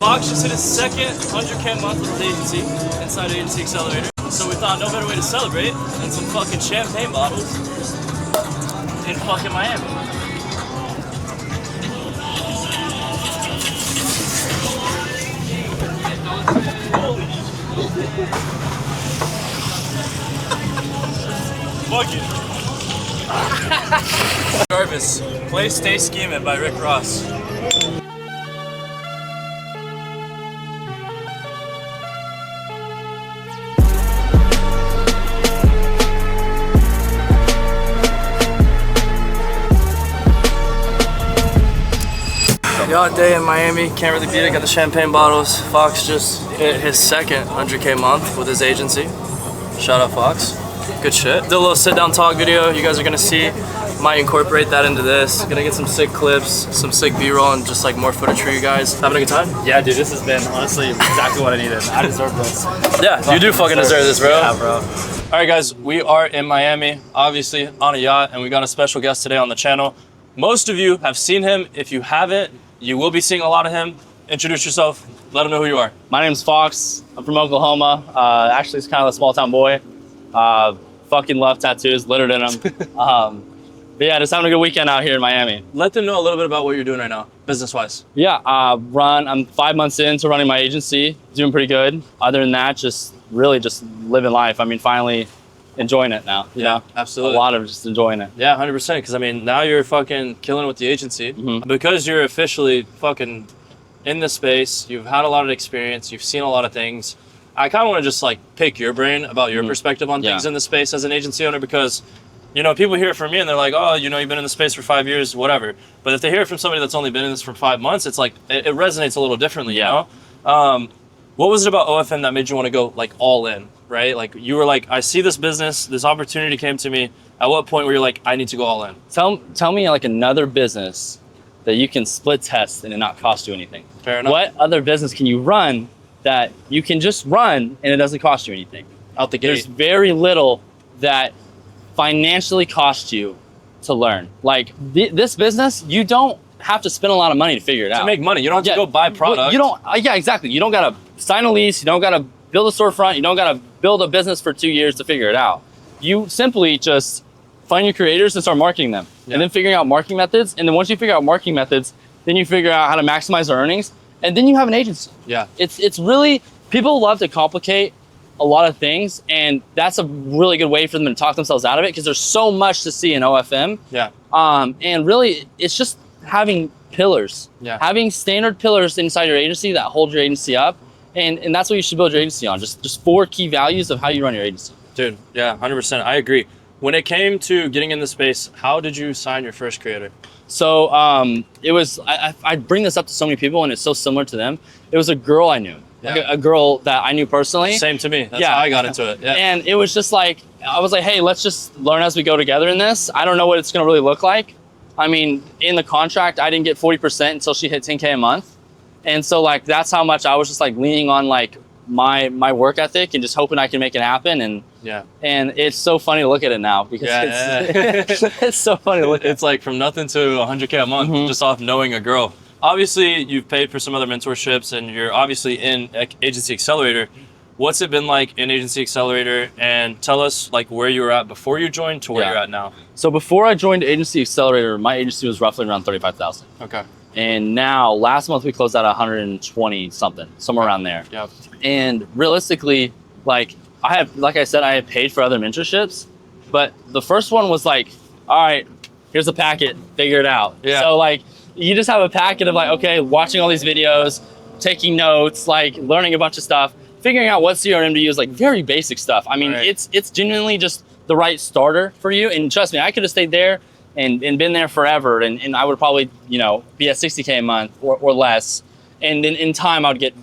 Fox just hit his second 100K month with his agency, inside Agency Accelerator. So we thought no better way to celebrate than some fucking champagne bottles in fucking Miami. Fuck it. Jarvis, play Stay Scheming by Rick Ross. Yacht day in Miami, can't really beat it, got the champagne bottles. Fox just hit his second 100K month with his agency. Shout out Fox, good shit. Did a little sit down talk video you guys are gonna see. Might incorporate that into this. Gonna get some sick clips, some sick B-roll, and just like more footage for you guys. Having a good time? Yeah, dude, this has been honestly exactly what I needed. I deserve this. Yeah, you do fucking deserve this, bro. Yeah, bro. All right, guys, we are in Miami, obviously on a yacht, and we got a special guest today on the channel. Most of you have seen him. If you haven't, you will be seeing a lot of him. Introduce yourself. Let them know who you are. My name's Fox. I'm from Oklahoma. Actually, it's kind of a small town boy. Fucking love tattoos, littered in them. But yeah, just having a good weekend out here in Miami. Let them know a little bit about what you're doing right now, business-wise. Yeah, I'm 5 months into running my agency, doing pretty good. Other than that, just really just living life. I mean, finally enjoying it now. You know? Absolutely. A lot of just enjoying it. Yeah, 100%. Because I mean, now you're fucking killing it with the agency. Because you're officially fucking in the space, you've had a lot of experience, you've seen a lot of things. I kind of want to just like pick your brain about your perspective on things in the space as an agency owner, because you know, people hear it from me and they're like, oh, you know, you've been in the space for 5 years, whatever. But if they hear it from somebody that's only been in this for 5 months, it's like, it resonates a little differently, you know? What was it about OFM that made you want to go like all in, right? Like you were like, I see this business, this opportunity came to me. At what point were you like, I need to go all in? Tell me like another business that you can split test and it not cost you anything. Fair enough. What other business can you run that you can just run and it doesn't cost you anything? Out the gate. There's very little that financially costs you to learn. Like this business, you don't have to spend a lot of money to figure it out. To make money, you don't have to go buy product. You don't, yeah, exactly. You don't gotta sign a lease, you don't gotta build a storefront, you don't gotta build a business for 2 years to figure it out. You simply just find your creators and start marketing them. And then figuring out marketing methods. And then once you figure out marketing methods, then you figure out how to maximize their earnings. And then you have an agency. Yeah. It's really, people love to complicate a lot of things, and that's a really good way for them to talk themselves out of it, because there's so much to see in OFM. Yeah. And really, it's just having pillars. Yeah. Having standard pillars inside your agency that hold your agency up, and that's what you should build your agency on. Just 4 key values of how you run your agency. Dude, yeah, 100%. I agree. When it came to getting in the space, how did you sign your first creator? So it was, I bring this up to so many people, and it's so similar to them. It was a girl I knew. Yeah. Like a girl that I knew personally. Same to me. That's how I got into it. Yeah. And it was just like, I was like, hey, let's just learn as we go together in this. I don't know what it's gonna really look like. I mean, in the contract, I didn't get 40% until she hit 10K a month. And so like, that's how much I was just like leaning on like my work ethic and just hoping I can make it happen. And and it's so funny to look at it now, because it's so funny to look at. It's like from nothing to 100K a month just off knowing a girl. Obviously, you've paid for some other mentorships, and you're obviously in Agency Accelerator. What's it been like in Agency Accelerator? And tell us like where you were at before you joined to where you're at now. So before I joined Agency Accelerator, my agency was roughly around 35,000. Okay. And now, last month we closed out 120 something, somewhere around there. Yep. And realistically, like I said, I had paid for other mentorships, but the first one was like, all right, here's a packet, figure it out. Yeah. So like, you just have a packet of like, okay, watching all these videos, taking notes, like learning a bunch of stuff, figuring out what CRM to use, like very basic stuff. I mean, it's genuinely just the right starter for you. And trust me, I could have stayed there and been there forever. And I would probably, you know, be at 60K a month or less. And then in time, I would get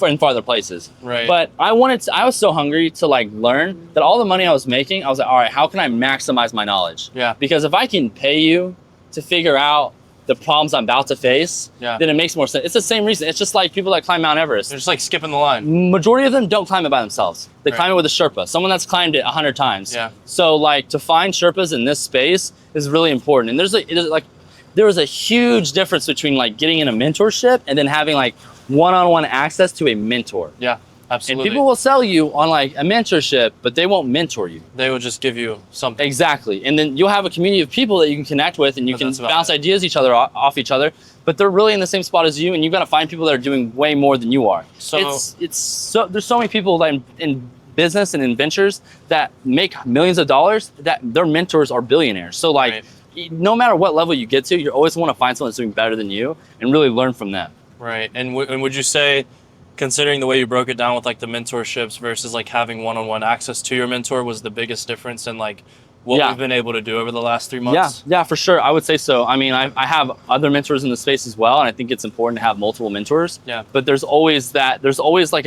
in farther places. Right. But I was so hungry to like learn that all the money I was making, I was like, all right, how can I maximize my knowledge? Yeah. Because if I can pay you to figure out the problems I'm about to face, then it makes more sense. It's the same reason. It's just like people that climb Mount Everest. They're just like skipping the line. Majority of them don't climb it by themselves. They climb it with a Sherpa, someone that's climbed it 100 times. Yeah. So like to find Sherpas in this space is really important. And there was a huge difference between like getting in a mentorship and then having like one-on-one access to a mentor. Yeah, absolutely. And people will sell you on like a mentorship, but they won't mentor you. They will just give you something. Exactly. And then you'll have a community of people that you can connect with, and you can bounce ideas off each other, but they're really in the same spot as you, and you've got to find people that are doing way more than you are. So there's so many people that in business and in ventures that make millions of dollars that their mentors are billionaires. So like no matter what level you get to, you always want to find someone that's doing better than you and really learn from them. Right. And would you say, considering the way you broke it down with like the mentorships versus like having one-on-one access to your mentor was the biggest difference in like what we've been able to do over the last 3 months? Yeah, for sure. I would say so. I mean, I have other mentors in the space as well, and I think it's important to have multiple mentors. Yeah. But there's always like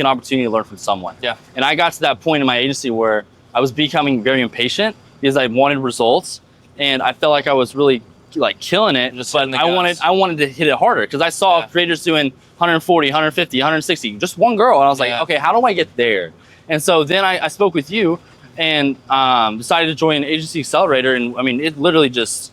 an opportunity to learn from someone. Yeah. And I got to that point in my agency where I was becoming very impatient because I wanted results, and I felt like I was really like killing it. But I wanted to hit it harder because I saw creators doing 140, 150, 160, just one girl, and I was like, okay, how do I get there? And so then I spoke with you and decided to join Agency Accelerator, and I mean, it literally just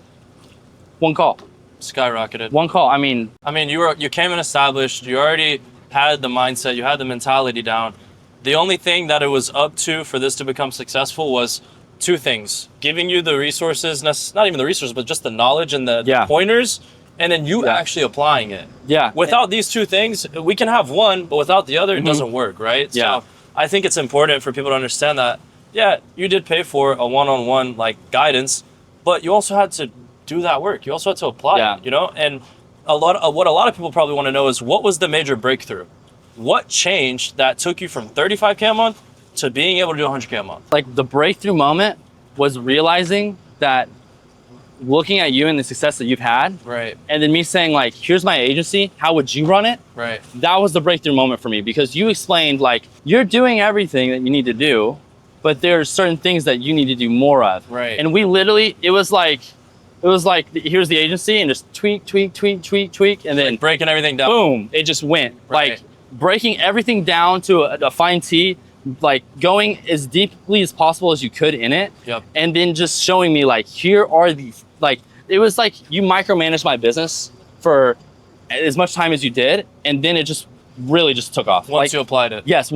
one call skyrocketed. One call. I mean, you came in established. You already had the mindset. You had the mentality down. The only thing that it was up to for this to become successful was 2 things: giving you the resources, not even the resources, but just the knowledge and the pointers, and then you actually applying it. Yeah. Without these 2 things, we can have one, but without the other, it doesn't work, right? Yeah. So I think it's important for people to understand that. Yeah, you did pay for a one-on-one like guidance, but you also had to do that work. You also had to apply it, you know? And what a lot of people probably want to know is, what was the major breakthrough? What changed that took you from 35K a month to being able to do 100K a month? Like the breakthrough moment was realizing that, looking at you and the success that you've had, right, and then me saying like, here's my agency, how would you run it? Right. That was the breakthrough moment for me, because you explained like, you're doing everything that you need to do, but there's certain things that you need to do more of. Right. And we literally, it was like, here's the agency, and just tweak, and then like breaking everything down. Boom, it just went. Right. Like breaking everything down to a fine tee, like going as deeply as possible as you could in it. Yep. And then just showing me like, here are the, like, it was like you micromanaged my business for as much time as you did, and then it just really just took off. Once you applied it. Yes,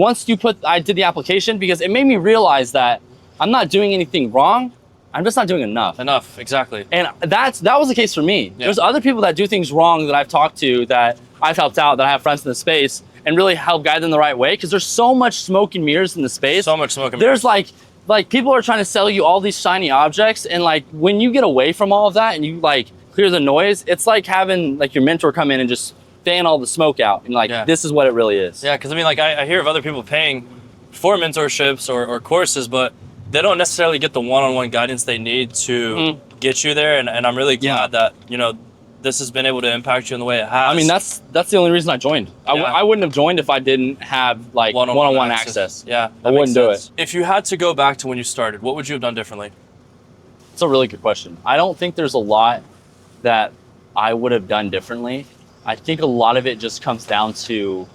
I did the application, because it made me realize that I'm not doing anything wrong. I'm just not doing enough. Enough, exactly. And that was the case for me. Yeah. There's other people that do things wrong that I've talked to, that I've helped out, that I have friends in the space, and really help guide them the right way, because there's so much smoke and mirrors in the space. So much smoke and mirrors. There's like people are trying to sell you all these shiny objects, and like when you get away from all of that and you like clear the noise, it's like having like your mentor come in and just fan all the smoke out, and like this is what it really is. Yeah, because I mean, like I hear of other people paying for mentorships or courses, but they don't necessarily get the one-on-one guidance they need to get you there. And I'm really glad that, you know, this has been able to impact you in the way it has. I mean, that's the only reason I joined. I wouldn't have joined if I didn't have like one-on-one access. Yeah, I wouldn't do it. If you had to go back to when you started, what would you have done differently? It's a really good question. I don't think there's a lot that I would have done differently. I think a lot of it just comes down to,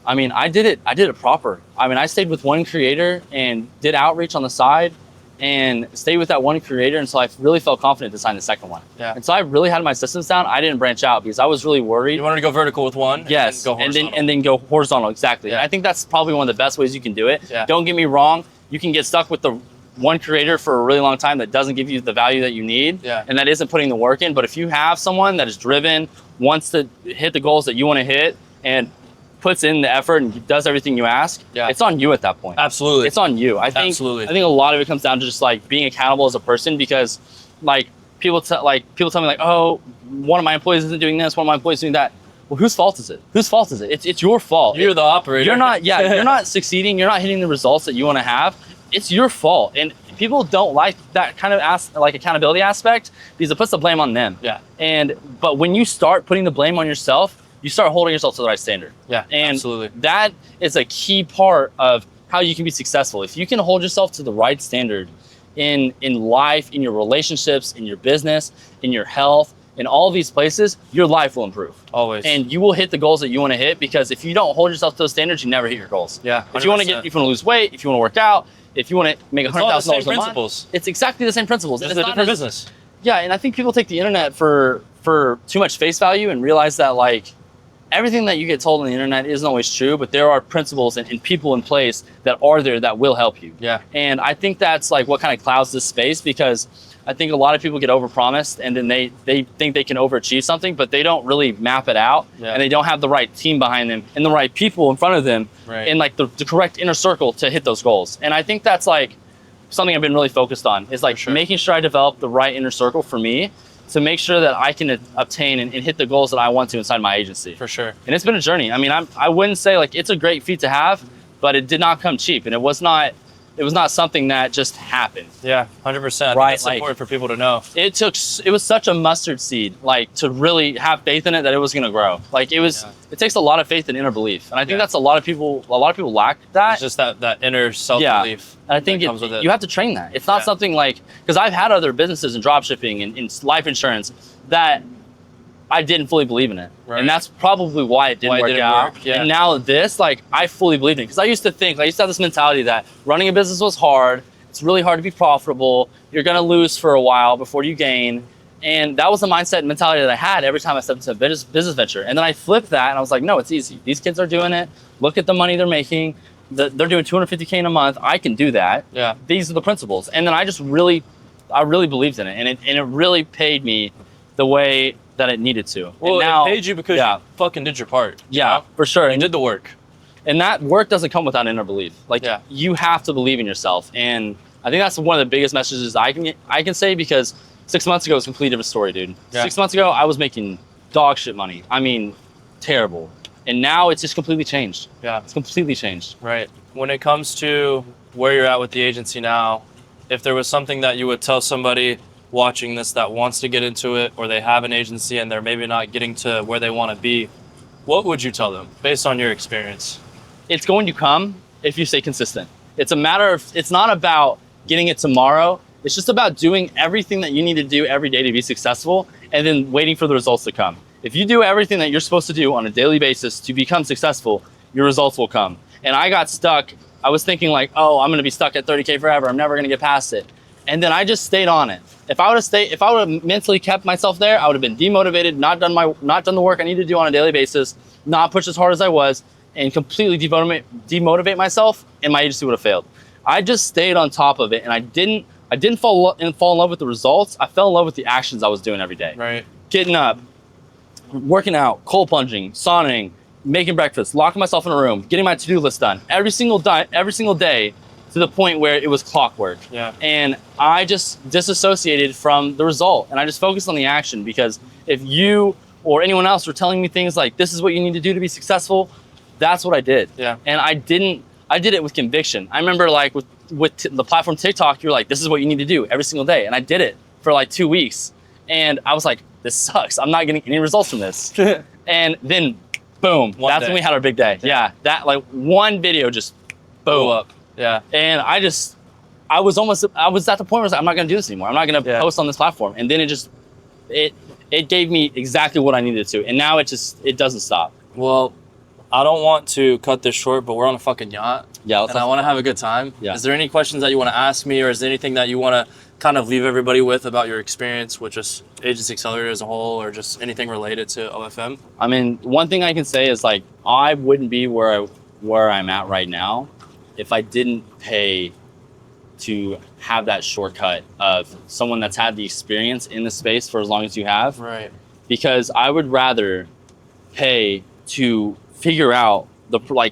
I mean, I did it proper. I mean, I stayed with one creator and did outreach on the side, and stayed with that one creator until I really felt confident to sign the second one. Yeah. And so I really had my systems down. I didn't branch out because I was really worried. You wanted to go vertical with one? Yes, and then go horizontal, exactly. Yeah. And I think that's probably one of the best ways you can do it. Yeah. Don't get me wrong, you can get stuck with the one creator for a really long time that doesn't give you the value that you need, and that isn't putting the work in. But if you have someone that is driven, wants to hit the goals that you want to hit, and puts in the effort and does everything you ask, it's on you at that point. Absolutely. It's on you. I think a lot of it comes down to just like being accountable as a person, because like people tell me like, oh, one of my employees isn't doing this, one of my employees is doing that. Well, whose fault is it? Whose fault is it? It's your fault. You're the operator. You're not, you're not succeeding. You're not hitting the results that you want to have. It's your fault. And people don't like that kind of like accountability aspect, because it puts the blame on them. Yeah. But when you start putting the blame on yourself, you start holding yourself to the right standard. Yeah, and absolutely. That is a key part of how you can be successful. If you can hold yourself to the right standard in life, in your relationships, in your business, in your health, in all these places, your life will improve. Always. And you will hit the goals that you want to hit, because if you don't hold yourself to those standards, you never hit your goals. Yeah. 100%. If you want to lose weight, if you want to work out, if you want to make $100,000 a month, it's exactly the same principles. It's a different business. Yeah, and I think people take the internet for too much face value and realize that like everything that you get told on the internet isn't always true, but there are principles and people in place that are there that will help you. Yeah. And I think that's like what kind of clouds this space, because I think a lot of people get overpromised and then they think they can overachieve something, but they don't really map it out, and they don't have the right team behind them and the right people in front of them, and like the correct inner circle to hit those goals. And I think that's like something I've been really focused on, is like making sure I develop the right inner circle for me to make sure that I can obtain and hit the goals that I want to inside my agency. For sure. And it's been a journey. I mean, I wouldn't say like it's a great feat to have, but it did not come cheap, and it was not something that just happened. Yeah, 100%. Right, That's like, important for people to know. It was such a mustard seed, like, to really have faith in it that it was gonna grow. Like, it takes a lot of faith and inner belief, and I think that's a lot of people lack that. It's just that inner self-belief. And I think comes with it. You have to train that. It's not something like, because I've had other businesses in drop shipping and in life insurance that I didn't fully believe in it. Right. And that's probably why it didn't work out. Yeah. And now this, like, I fully believe in it. Because I used to have this mentality that running a business was hard. It's really hard to be profitable. You're going to lose for a while before you gain. And that was the mindset and mentality that I had every time I stepped into a business venture. And then I flipped that and I was like, no, it's easy. These kids are doing it. Look at the money they're making. They're doing $250K in a month. I can do that. Yeah. These are the principles. And then I really believed in it. And it really paid me the way that it needed to. Well, and now, it paid you because you fucking did your part. Yeah, for sure. You did the work. And that work doesn't come without inner belief. Like, you have to believe in yourself. And I think that's one of the biggest messages I can say, because 6 months ago was a completely different story, dude. Yeah. 6 months ago, I was making dog shit money. I mean, terrible. And now it's just completely changed. Yeah. It's completely changed. Right. When it comes to where you're at with the agency now, if there was something that you would tell somebody watching this that wants to get into it, or they have an agency and they're maybe not getting to where they want to be, what would you tell them based on your experience? It's going to come if you stay consistent. It's not about getting it tomorrow. It's just about doing everything that you need to do every day to be successful, and then waiting for the results to come. If you do everything that you're supposed to do on a daily basis to become successful, your results will come. And I got stuck. I was thinking like, oh, I'm going to be stuck at 30K forever. I'm never going to get past it. And then I just stayed on it. If I would have mentally kept myself there, I would have been demotivated, not done the work I need to do on a daily basis, not pushed as hard as I was, and completely demotivate myself, and my agency would have failed. I just stayed on top of it, and I didn't fall in love with the results. I fell in love with the actions I was doing every day. Right. Getting up, working out, cold plunging, sauning, making breakfast, locking myself in a room, getting my to-do list done every single day, to the point where it was clockwork. Yeah. And I just disassociated from the result, and I just focused on the action, because if you or anyone else were telling me things like, this is what you need to do to be successful, that's what I did. Yeah. And I did it with conviction. I remember like with the platform TikTok, you're like, this is what you need to do every single day. And I did it for like 2 weeks. And I was like, this sucks. I'm not getting any results from this. And then boom, that's when we had our big day. Yeah. That like one video just boom up. Yeah. And I was at the point where I was like, I'm not going to do this anymore. I'm not going to post on this platform. And then it gave me exactly what I needed to. And now it doesn't stop. Well, I don't want to cut this short, but we're on a fucking yacht. Yeah. And I want to have a good time. Yeah. Is there any questions that you want to ask me, or is there anything that you want to kind of leave everybody with about your experience with just Agency Accelerator as a whole, or just anything related to OFM? I mean, one thing I can say is like, I wouldn't be where I'm at right now if I didn't pay to have that shortcut of someone that's had the experience in the space for as long as you have. Right. Because I would rather pay to figure out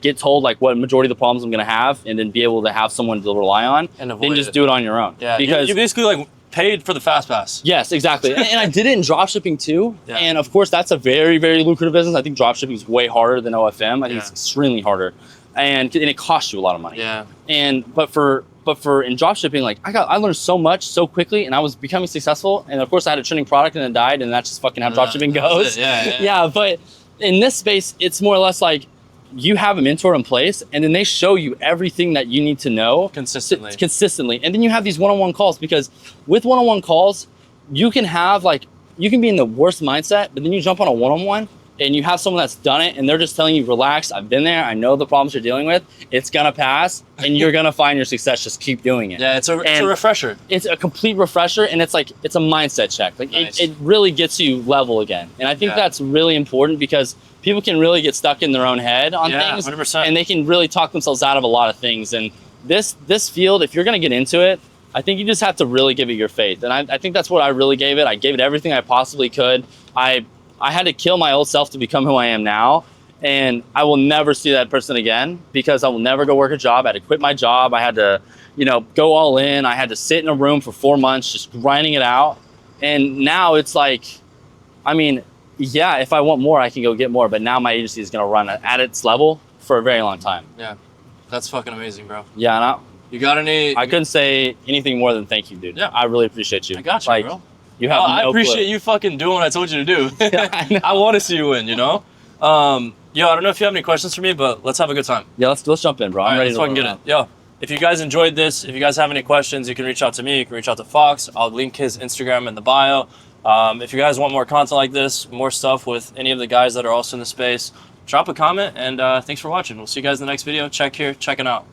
get told like what majority of the problems I'm gonna have, and then be able to have someone to rely on, and then just do it on your own. Yeah. Because you basically like paid for the fast pass. Yes, exactly. and I did it in dropshipping too. Yeah. And of course that's a very, very lucrative business. I think dropshipping is way harder than OFM. I think it's extremely harder. And it costs you a lot of money. Yeah. But for in dropshipping, like I learned so much so quickly, and I was becoming successful. And of course I had a trending product and it died, and that's just fucking how dropshipping goes. Yeah. But in this space, it's more or less like you have a mentor in place, and then they show you everything that you need to know consistently. And then you have these one-on-one calls, because with one-on-one calls, you can be in the worst mindset, but then you jump on a one-on-one and you have someone that's done it, and they're just telling you, relax, I've been there, I know the problems you're dealing with, it's gonna pass, and you're gonna find your success, just keep doing it. Yeah, it's a refresher. It's a complete refresher, and it's a mindset check. Like nice. It really gets you level again. And I think that's really important, because people can really get stuck in their own head on things, 100%. and they can really talk themselves out of a lot of things. And this field, if you're going to get into it, I think you just have to really give it your faith. And I think that's what I really gave it. I gave it everything I possibly could. I had to kill my old self to become who I am now. And I will never see that person again, because I will never go work a job. I had to quit my job. I had to, go all in. I had to sit in a room for 4 months, just grinding it out. And now it's like, yeah, if I want more, I can go get more. But now my agency is going to run at its level for a very long time. Yeah. That's fucking amazing, bro. Yeah. And you got any? I couldn't say anything more than thank you, dude. Yeah. I really appreciate you. I got you, bro. You have I appreciate you fucking doing what I told you to do. I want to see you win, Yo, I don't know if you have any questions for me, but let's have a good time. Yeah, let's jump in, bro. I'm ready to fucking get it. Yo, if you guys enjoyed this, if you guys have any questions, you can reach out to me. You can reach out to Fox. I'll link his Instagram in the bio. If you guys want more content like this, more stuff with any of the guys that are also in the space, drop a comment, and thanks for watching. We'll see you guys in the next video. Check here, checking out.